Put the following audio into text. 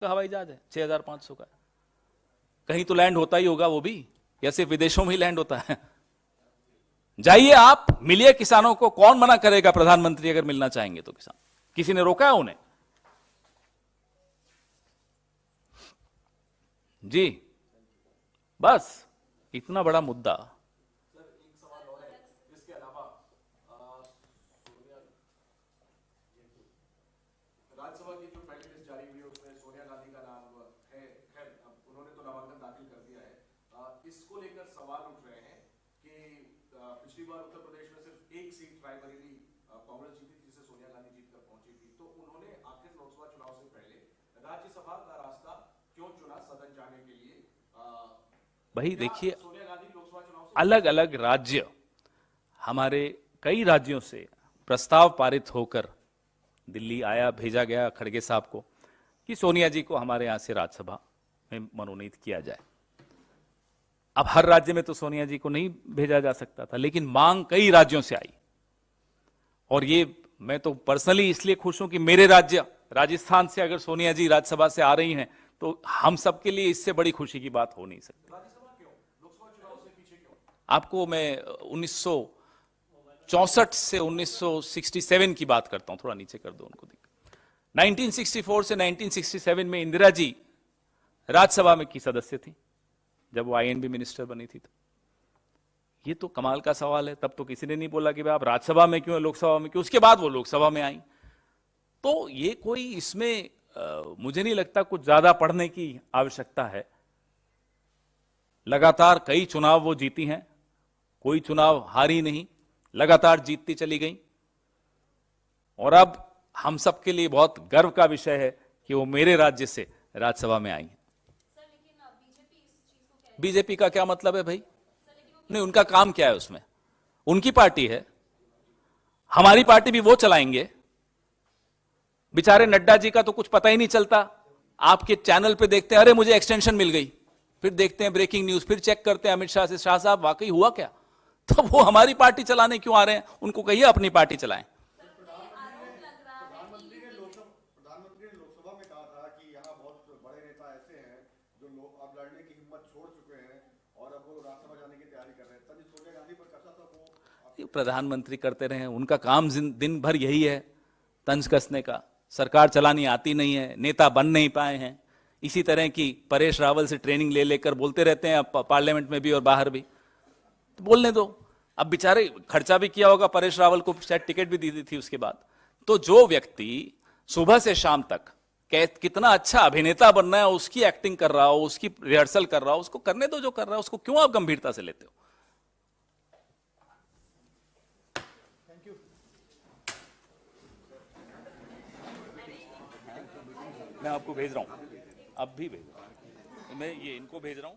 का हवाई जहाज है 6500 का। कहीं तो लैंड होता ही होगा वो भी, या सिर्फ विदेशों में ही लैंड होता है? जाइए आप मिलिए किसानों को, कौन मना करेगा? प्रधानमंत्री अगर मिलना चाहेंगे तो किसान, किसी ने रोका है उन्हें? जी बस इतना बड़ा मुद्दा। राज्यसभा की जो पहली लिस्ट जारी हुई है उसमें सोनिया गांधी का नाम है। खैर अब उन्होंने तो नामांकन दाखिल कर दिया है। इसको लेकर सवाल उठ रहे हैं कि पिछली बार उत्तर प्रदेश में सिर्फ एक सीट रायबरेली कांग्रेस जीती थी, जिसे सोनिया गांधी जीतकर पहुंची थी, तो उन्होंने आखिर लोकसभा चुनाव से पहले राज्यसभा का रास्ता क्यों चुना सदन जाने के लिए? भाई देखिए, सोनिया गांधी लोकसभा चुनाव से अलग अलग राज्य, हमारे कई राज्यों से प्रस्ताव पारित होकर दिल्ली आया, भेजा गया खड़गे साहब को कि सोनिया जी को हमारे यहां से राज्यसभा में मनोनीत किया जाए। अब हर राज्य में तो सोनिया जी को नहीं भेजा जा सकता था, लेकिन मांग कई राज्यों से आई। और ये मैं तो पर्सनली इसलिए खुश हूं कि मेरे राज्य राजस्थान से अगर सोनिया जी राज्यसभा से आ रही हैं तो हम सबके लिए इससे बड़ी खुशी की बात हो नहीं सकती। राज्यसभा क्यों, लोकसभा चुनाव से पीछे क्यों? आपको मैं 1964 से 1967 की बात करता हूं, थोड़ा नीचे कर दो उनको। 1964 से 1967 में इंदिरा जी राज्यसभा में की सदस्य थी, जब वो आईएनबी मिनिस्टर बनी थी। तो ये तो कमाल का सवाल है। तब तो किसी ने नहीं बोला कि भाई आप राज्यसभा में क्यों, लोकसभा में क्यों। उसके बाद वो लोकसभा में आई। तो ये कोई इसमें मुझे नहीं लगता कुछ ज्यादा पढ़ने की आवश्यकता है। लगातार कई चुनाव वो जीती हैं, कोई चुनाव हारी नहीं, लगातार जीतती चली गई। और अब हम सबके लिए बहुत गर्व का विषय है कि वो मेरे राज्य से राज्यसभा में आई। बीजेपी का क्या मतलब है भाई? नहीं, उनका काम क्या है उसमें? उनकी पार्टी है, हमारी पार्टी भी वो चलाएंगे। बेचारे नड्डा जी का तो कुछ पता ही नहीं चलता। आपके चैनल पे देखते हैं, अरे मुझे एक्सटेंशन मिल गई, फिर देखते हैं ब्रेकिंग न्यूज, फिर चेक करते हैं अमित शाह से, शाह साहब वाकई हुआ क्या? तो वो हमारी पार्टी चलाने क्यों आ रहे हैं? उनको कहिए अपनी पार्टी चलाएं। प्रधानमंत्री ने लोकसभा में कहा था कि यहाँ बहुत बड़े नेता ऐसे हैं जो लोग अब लड़ने की हिम्मत छोड़ चुके हैं और अब वो राज्यसभा जाने की तैयारी कर रहे हैं। तब सोनिया गांधी पर कसा था वो प्रधानमंत्री करते रहे, उनका काम दिन भर यही है, तंज कसने का। सरकार चलानी आती नहीं है, नेता बन नहीं पाए हैं। इसी तरह की परेश रावल से ट्रेनिंग ले लेकर बोलते रहते हैं, पार्लियामेंट में भी और बाहर भी। तो बोलने दो। अब बेचारे खर्चा भी किया होगा, परेश रावल को शायद टिकट भी दी थी उसके बाद। तो जो व्यक्ति सुबह से शाम तक कितना अच्छा अभिनेता बनना है, उसकी एक्टिंग कर रहा हो, उसकी रिहर्सल कर रहा हो, उसको करने दो जो कर रहा है। उसको क्यों आप गंभीरता से लेते हो? मैं आपको भेज रहा हूं, अब भी भेज रहा हूं, मैं ये इनको भेज रहा हूं।